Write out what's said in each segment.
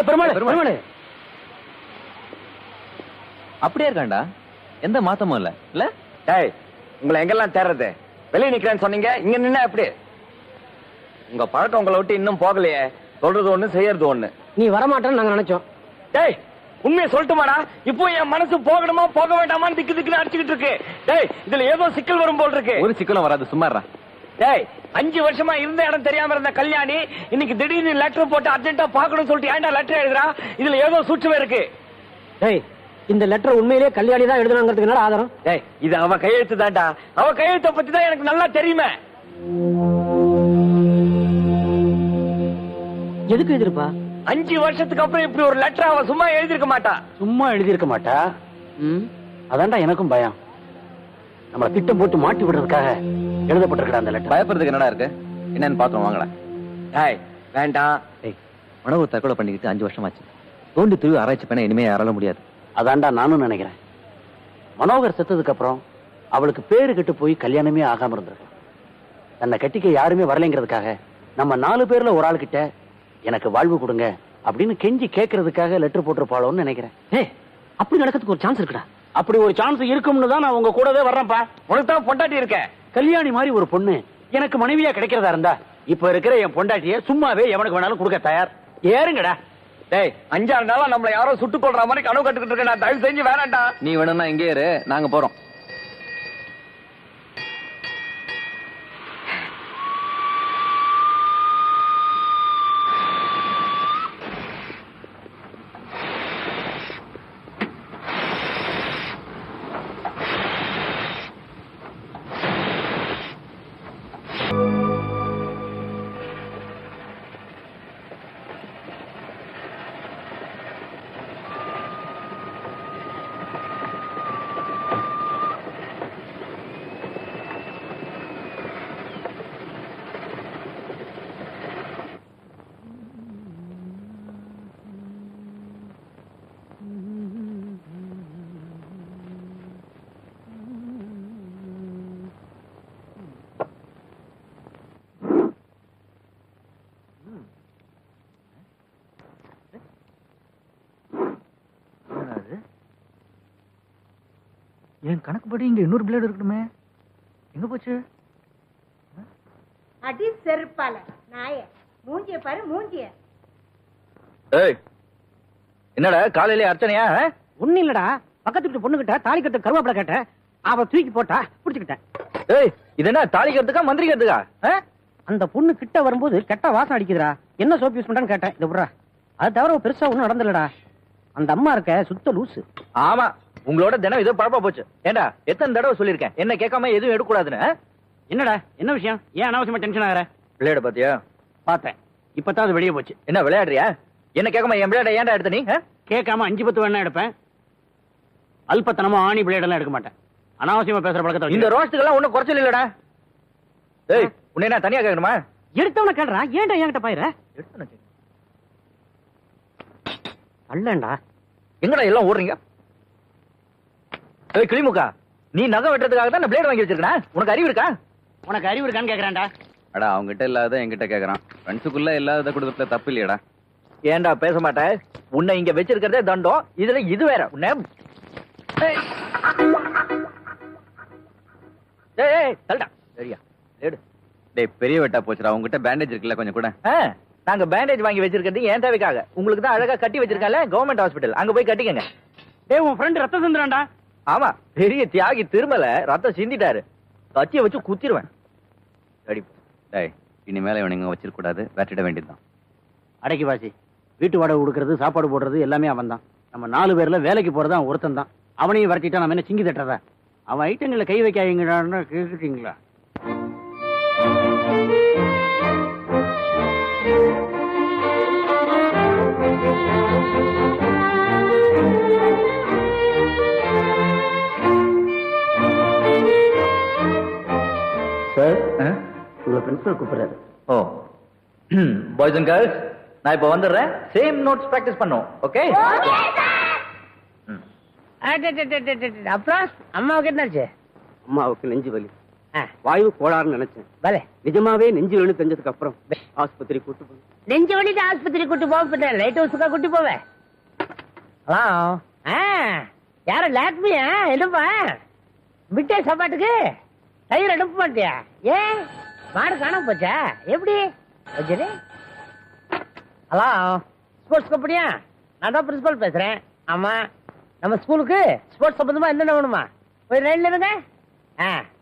பெருமாள் அப்படியே இருக்காண்டா, எந்த மாத்தமும் இல்ல. இல்ல டேய், உங்களை எங்கெல்லாம் தேர்றது? வெளியே நிக்கிறேன்னு சொன்னீங்க, இங்க நின்னா எப்படி? உங்க பழக்கம் உங்களை விட்டு இன்னும் போகலையே. சொல்றது ஒண்ணு, செய்யறது ஒண்ணு. நீ வரமாட்டேன்னு நாங்க நினைச்சோம். டேய், உண்மையை சொல்லட்டுமாடா? இப்போ என் மனசு போகணுமா போக வேண்டாமான்னு திக்கு திக்குன்னு அடிச்சுக்கிட்டு இருக்கு. டேய், இதுல ஏதோ சிக்கல் வரும் போல் இருக்கு. ஒரு சிக்கலும் வராது, சும்மாறா. டேய், 5 வருஷமா இருந்த இடம் தெரியாம இருந்த கல்யாணி இன்னைக்கு திடீர்னு லெட்டர் போட்டு அர்ஜென்ட்டா பாக்கணும்னு சொல்லிட்டு ஏன்டா லெட்டர் எழுதுறா? இதுல ஏதோ சூட்சுமம் இருக்கு. டேய், இந்த லெட்டர் உண்மையிலேயே கல்யாணி தான் எழுதுனாங்கிறதுக்கு என்ன ஆதாரம்? டேய், இது அவ கையெழுத்து தான்டா. அவ கையெழுத்தை பத்தி தான் எனக்கு நல்லா தெரியுமே. எதுக்கு எழுதிருப்பா? 5 வருஷத்துக்கு அப்புறம் இப்படி ஒரு லெட்டர் அவ சும்மா எழுதிருக்க மாட்டா. சும்மா எழுதியிருக்க மாட்டா. அதான்டா எனக்கும் பயம். நம்மள திட்டம் போட்டு மாட்டி விடுறதுக்காக எழுதப்பட்டிருக்கா அந்த லெட்டர். பயப்படுறதுக்கு என்னடா இருக்கு? என்னன்னு பாத்துறோம் வாங்கடா. டேய், வேண்டாம். உணவு தற்கொலை பண்ணிக்கிட்டு 5 வருஷமாச்சு. தோண்டி துருவி ஆராய்ச்சி பண்ண இனிமே யாரால முடியாது. அதான்டா நானும் நினைக்கிறேன். மனோகர் செத்ததுக்கு அப்புறம் அவளுக்கு பேரு கெட்டு போய் கல்யாணமே ஆகாம இருந்திருக்கும். தன்னை கட்டிக்க யாருமே வரலைங்கிறதுக்காக நம்ம 4 பேர்ல ஒரு ஆள் கிட்ட எனக்கு வாழ்வு கொடுங்க அப்படின்னு கெஞ்சி கேட்கறதுக்காக லெட்டர் போட்டிருப்பாளோன்னு நினைக்கிறேன். அப்படி நடக்கிறதுக்கு ஒரு சான்ஸ் இருக்குடா. அப்படி ஒரு சான்ஸ் இருக்கும்னு தான் நான் உங்க கூடவே வர்றேன்ப்பா. உனக்கு தான் பொண்டாட்டி இருக்க. கல்யாணி மாதிரி ஒரு பொண்ணு எனக்கு மனைவியா கிடைக்கிறதா இருந்தா இப்ப இருக்கிற என் பொண்டாட்டிய சும்மாவே எவனுக்கு வேணாலும் கொடுக்க தயார். ஏறுங்கடா. டேய், 5-6 நாளா நம்மள யாரோ சுட்டுக் கொள்ற மாதிரி கனவு கட்டுக்கிட்டு இருக்க. நான் தயவு செஞ்சு வேணாண்டா. நீ வேணும்னா இங்கே இரு, நாங்க போறோம். என் கணக்குப்படி இங்க இன்னொரு பிளேடு இருக்கணுமே, எங்க போச்சு? அடி செருப்பால நாய, மூஞ்சிய பாரு மூஞ்சிய. ஏய், என்னடா காலையிலே அர்ச்சனையா? ஒண்ணு இல்லடா, பக்கத்து வீட்டு பொண்ணு கிட்ட தாலி கட்ட கருவாப்பட கேட்ட, அவ தூக்கி போட்டா புடிச்சுக்கிட்டேன். ஏய், இது என்ன தாலி கட்டுக்கா மந்திரிக்கிறதுக்கா? அந்த பொண்ணு கிட்ட வரும்போது கெட்ட வாசம் அடிக்குதுடா, என்ன சோப் யூஸ் பண்றான்னு கேட்டேன். இது விட்றா, அது தவிர பெருசா ஒண்ணும் நடந்துலடா. அந்த அம்மா இருக்க சுத்த லூசு. ஆமா, உங்களோட தினம் ஏதோ பழப்பா போச்சு. ஏண்டா எத்தனை தடவை சொல்லிருக்கேன் என்ன கேட்காம எதுவும் எடுக்கூடாதுன்னு? என்னடா என்ன விஷயம்? ஏன் அனாவசியமா டென்ஷன் ஆகிற? பிளேட பாத்தியா? பார்த்தேன், இப்பதான் அது வெளியே போச்சு. என்ன விளையாடுறியா? என்ன கேட்காம என் பிளேட ஏன்டா எடுத்த நீ? கேட்காம 5-10 வேணா எடுப்பேன். அல்பத்தனமா ஆணி பிளேட் எல்லாம் எடுக்க மாட்டேன். அனாவசியமா பேசுற பழக்கத்தை இந்த ரோஸ்ட்டுக்கெல்லாம் ஒன்னும் குறைச்சல் இல்லடா. ஏய், உன்னை என்ன தனியா கேட்கணுமா? எடுத்தவன கேள்றா, ஏன்டா என்கிட்ட பாயிர? அல்லண்டா, எங்கடா எல்லாம் ஓடுறீங்க? ஏய் கிளிமுக்கா, நீ நகை வெட்டுறதுக்காக தான் பிளேட் வாங்கி வச்சிருக்கா? உனக்கு அறிவு இருக்கா? உனக்கு அறிவு இருக்கான்னு கேக்குறான்டா. அடா, அவங்க கிட்ட இல்லாத என்கிட்ட கேக்குறான். ஃப்ரெண்ட்ஸுக்குள்ள இல்லாத கொடுக்கறதுல தப்பு இல்லையடா. ஏன்டா பேச மாட்டேன்? உன்னை இங்க வச்சிருக்கிறதே தண்டம், இதுல இது வேற. உன்னை தள்ளுடா. சரியா எடு. டேய், பெரிய வெட்டா போச்சுடா. உங்ககிட்ட பேண்டேஜ் இருக்குல்ல, கொஞ்சம் கூட. நாங்க பேண்டேஜ் வாங்கி வச்சிருக்கிறது ஏன் தேவைக்காக. உங்களுக்கு தான் அழகா கட்டி வச்சிருக்கால கவர்மெண்ட் ஹாஸ்பிட்டல், அங்க போய் கட்டிக்கங்க. டேய், உன் ஃப்ரெண்ட் ரத்தம் சிந்துறான்டா. ஆமா, பெரிய தியாகி திருமல ரத்தம் சிந்திட்டாரு. கத்திய வச்சு குத்திடுவேன். சரி, டேய், இனிமேல இவனுங்க வச்சிருக்க கூடாது, வெட்டிட வேண்டியதுதான். அடக்கி வாசி, வீட்டு வாடகை கொடுக்கறது, சாப்பாடு போடுறது எல்லாமே அவன் தான். நம்ம 4 பேர்ல வேலைக்கு போறது அவன் ஒருத்தன் தான். அவனையும் வரட்டிட்டா நம்ம என்ன சிங்கி தட்டுறதா? அவன் ஐட்டங்களை கை வைக்காதீங்கடான்னு கேட்டுட்டீங்களா? சார், உங்க பிரின்சிபல் கூப்பிடுறாரு. ஓ, பாய்ஸ் அண்ட் கேர்ள்ஸ், நான் இப்ப வந்துடுறேன். சேம் நோட்ஸ் பிராக்டிஸ் பண்ணோம். ஓகே? அப்புறம் அம்மாவுக்கு என்னாச்சு? அம்மாவுக்கு நெஞ்சு வலி. வாயு கோளாறுன்னு நினைச்சேன். பலே நிஜமாவே நெஞ்சு வலி தெரிஞ்சதுக்கு அப்புறம் ஆஸ்பத்திரி கூட்டு போனேன். நெஞ்சு வலிக்கு ஆஸ்பத்திரி கூட்டு போக லைட் ஹவுஸுக்கா கூட்டு போவேன். ஹலோ யார லாக்மியா? என்னப்பா மிட்டே சாப்பாட்டுக்கு தயிர் அனுப்ப மாட்டியா? ஏன் மாடு காணாம போச்சா? எப்படி வச்சுரு? ஹலோ ஸ்போர்ட்ஸ் கம்பெனியா? நான் தான் பிரின்சிபல் பேசுறேன். ஆமா, நம்ம ஸ்கூலுக்கு ஸ்போர்ட்ஸ் சம்பந்தமா என்னென்ன வேணுமா? போய் லைன்ல இருங்க.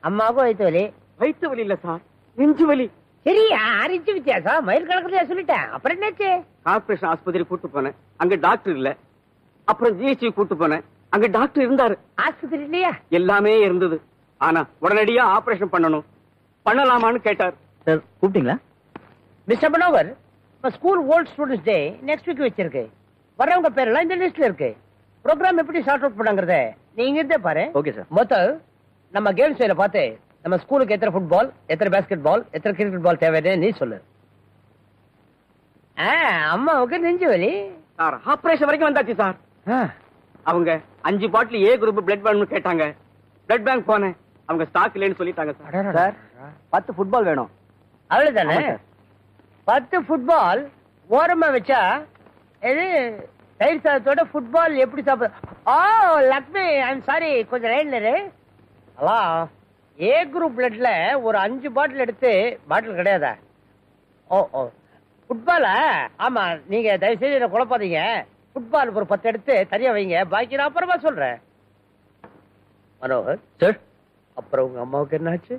அம்மாவுக்கும் வயிற்று வலி. வயிற்று வலி இல்ல சார், நெஞ்சு வலி. சரியா? 6 இன்ச்சு வித்தியாசம். மயில் கலக்கலையா சொல்லிட்டேன். அப்புறம் என்னாச்சு? கார்பரேஷன் ஆஸ்பத்திரி கூட்டு போனேன், அங்க டாக்டர் இல்ல. அப்புறம் ஜிஹெச்சி கூட்டு போனேன், அங்க டாக்டர் இருந்தாரு. ஆஸ்பத்திரி இல்லையா? எல்லாமே இருந்தது. ஆனா உடனடியா ஆபரேஷன் பண்ணணும். பண்ணலாமான்னு கேட்டார். சார் கூப்பிட்டீங்களா? மிஸ்டர் மனோகர், இப்ப school volt students day next week வச்சிருக்கு. வரவங்க பேரெல்லாம் இந்த லிஸ்ட்ல இருக்கு. ப்ரோக்ராம் எப்படி சார்ட் அவுட் பண்ணாங்கறத நீங்க இருந்தே பாரு. Okay sir. மொத்தம் நம்ம கேம்ஸ் வேலை பார்த்து நம்ம ஸ்கூலுக்கு எத்தனை ஃபுட்பால், எத்தனை பாஸ்கெட் பால், எத்தனை கிரிக்கெட் பால் தேவைன்னு நீ சொல்லு. அம்மாவுக்கு நெஞ்சு வலி சார் ஆபரேஷன் வரைக்கும் வந்தாச்சு சார். அவங்க 5 பாட்டில் ஏ குரூப் பிளட் வேணும்னு கேட்டாங்க. பிளட் பேங்க் போனேன், அவங்க ஸ்டாக் இல்லைன்னு சொல்லிட்டாங்க சார். சார் 10 ஃபுட்பால் வேணும். அவ்வளவுதானே? 10 ஃபுட்பால் ஓரமா வச்சா இது தயிர் சாதத்தோட ஃபுட்பால் எப்படி சாப்பிட? ஓ லக்ஷ்மி, ஐம் சாரி, கொஞ்சம் லைன்ல இரு. ஹலோ, ஏ குரூப் பிளட்ல ஒரு 5 பாட்டில் எடுத்து, பாட்டில் கிடையாதா? ஓ ஓ ஃபுட்பாலா? ஆமா, நீங்க தயவு செய்து என்ன குழப்பாதீங்க. ஃபுட்பால் ஒரு 10 எடுத்து தனியா வைங்க, பாக்கி நான் அப்புறமா சொல்றேன். மனோகர் சார், அப்புறம் உங்க அம்மாவுக்கு என்னாச்சு?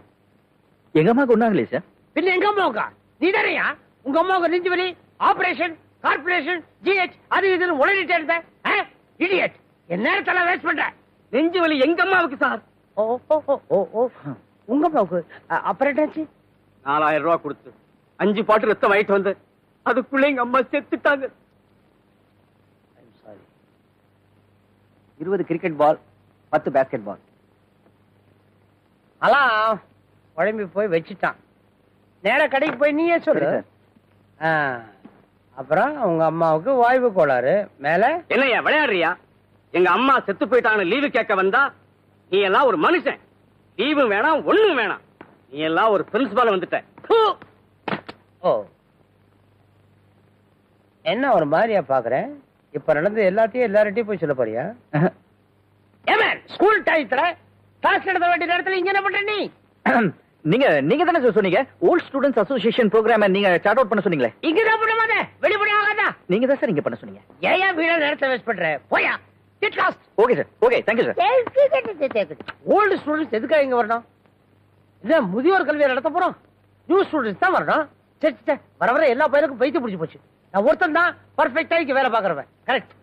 எங்க அம்மாக்கு ஒண்ணாங்களே சார். பின்ன எங்க அம்மாவுக்கா? நீ தானையா உங்க அம்மாவுக்கு நெஞ்சு வலி, ஆபரேஷன், கார்பரேஷன், ஜிஹெச் அது இதுன்னு உடனே இருந்த இடியட். என் நேரத்தெல்லாம் வேஸ்ட் பண்ற. நெஞ்சு வலி எங்க அம்மாவுக்கு சார். ஓ ஓ ஓ ஓ ஓ உங்க அம்மாவுக்கு அப்புறம் என்னாச்சு? 4000 ரூபாய் கொடுத்து 5 பாட்டு ரத்தம் வாங்கிட்டு வந்து அதுக்குள்ள எங்க அம்மா செத்துட்டாங்க. 20 கிரிக்கெட் பால், 10 பாஸ்கெட் பால். அலாம் குழம்பி போய் வச்சுட்டான். நேரா கடைக்கு போய் நீயே சொல்லு. அப்புறம் உங்க அம்மாவுக்கு வாய்வு கோளாறு. மேல என்னையா விளையாடுறியா? எங்க அம்மா செத்து போயிட்டாங்கன்னு லீவு கேட்க வந்தா நீ எல்லாம் ஒரு மனுஷன். லீவு வேணாம், ஒண்ணும் வேணாம். நீ எல்லாம் ஒரு பிரின்சிபால் வந்துட்ட. ஓ என்ன ஒரு மாதிரியா பாக்குறேன்? இப்ப நடந்து எல்லாத்தையும் எல்லார்ட்டையும் போய் சொல்ல போறியா? ஸ்கூல் டயத்துல கிளாஸ் நடத்த வேண்டிய நேரத்துல இங்க என்ன பண்ற நீ? நீங்க தானே சார் சொன்னீங்க ஓல்ட் ஸ்டூடண்ட்ஸ் அசோசியேஷன் ப்ரோக்ராம் நீங்க சார்ட் அவுட் பண்ண சொன்னீங்களே. இங்க தான் பண்ண மாட்டே, வெளிப்படி ஆகாதா? நீங்க தான் சார் இங்க பண்ண சொன்னீங்க. ஏன் வீணா நேரத்தை வேஸ்ட் பண்ற? போயா get lost. Okay sir, okay, thank you sir. Old students எதுக்காக இங்க வரணும்? இல்ல முதியோர் கல்வியை நடத்த போறோம். நியூ ஸ்டூடண்ட்ஸ் தான் வரணும். சரி வர வர எல்லா பையனுக்கும் பைத்தியம் பிடிச்சு போச்சு. நான் ஒருத்தன் தான் பர்ஃபெக்டா இங்க வேலை பாக்குறவன். கரெக்ட்.